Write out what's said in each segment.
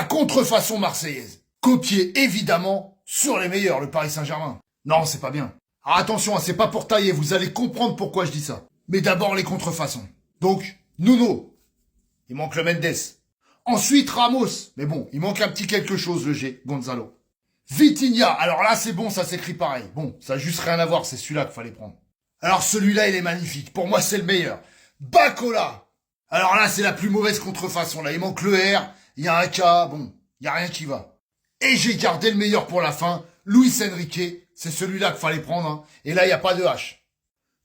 la contrefaçon marseillaise. Copié évidemment sur les meilleurs, le Paris Saint-Germain. Non, c'est pas bien. Alors attention, c'est pas pour tailler, vous allez comprendre pourquoi je dis ça. Mais d'abord les contrefaçons. Donc, Nuno. Il manque le Mendes. Ensuite Ramos. Mais bon, il manque un petit quelque chose, le G, Gonzalo. Vitinha, alors là c'est bon, ça s'écrit pareil. Bon, ça a juste rien à voir, c'est celui-là qu'il fallait prendre. Alors celui-là, il est magnifique. Pour moi, c'est le meilleur. Bacola. Alors là, c'est la plus mauvaise contrefaçon. Là, il manque le R, il y a un K, bon, il y a rien qui va. Et j'ai gardé le meilleur pour la fin. Luis Enrique, c'est celui-là qu'il fallait prendre. Hein. Et là, il n'y a pas de H.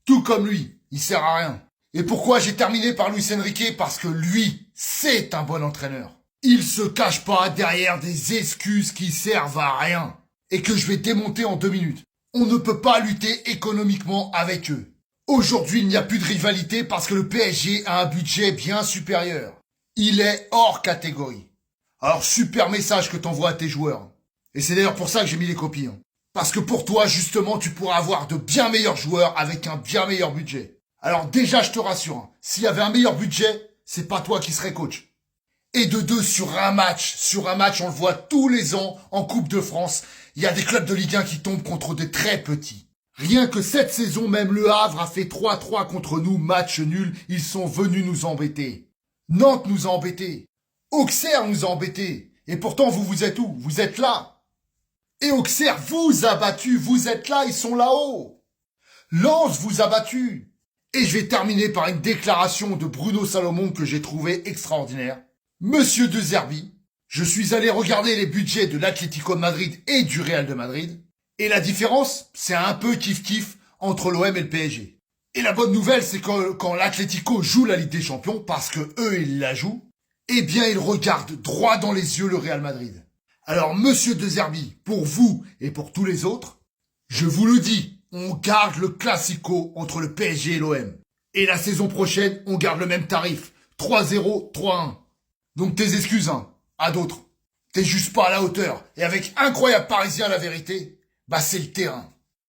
Tout comme lui, il sert à rien. Et pourquoi j'ai terminé par Luis Enrique? Parce que lui, c'est un bon entraîneur. Il se cache pas derrière des excuses qui servent à rien. Et que je vais démonter en 2 minutes. On ne peut pas lutter économiquement avec eux. Aujourd'hui, il n'y a plus de rivalité parce que le PSG a un budget bien supérieur. Il est hors catégorie. Alors, super message que t'envoies à tes joueurs. Et c'est d'ailleurs pour ça que j'ai mis les copies. Hein. Parce que pour toi, justement, tu pourras avoir de bien meilleurs joueurs avec un bien meilleur budget. Alors déjà, je te rassure, hein, s'il y avait un meilleur budget, c'est pas toi qui serais coach. Et de deux, sur un match, on le voit tous les ans en Coupe de France, il y a des clubs de Ligue 1 qui tombent contre des très petits. Rien que cette saison, même le Havre a fait 3-3 contre nous, match nul, ils sont venus nous embêter. Nantes nous a embêtés. Auxerre nous a embêtés. Et pourtant, vous êtes où? Vous êtes là. Et Auxerre vous a battu, vous êtes là, ils sont là-haut. Lens vous a battu. Et je vais terminer par une déclaration de Bruno Salomon que j'ai trouvé extraordinaire. Monsieur De Zerbi, je suis allé regarder les budgets de l'Atlético de Madrid et du Real de Madrid. Et la différence, c'est un peu kiff-kiff entre l'OM et le PSG. Et la bonne nouvelle, c'est que quand l'Atlético joue la Ligue des Champions, parce que eux, ils la jouent, eh bien, ils regardent droit dans les yeux le Real Madrid. Alors, monsieur De Zerbi, pour vous et pour tous les autres, je vous le dis, on garde le classico entre le PSG et l'OM. Et la saison prochaine, on garde le même tarif. 3-0, 3-1. Donc tes excuses, hein, à d'autres. T'es juste pas à la hauteur. Et avec Incroyable Parisien, la vérité, bah c'est le terrain.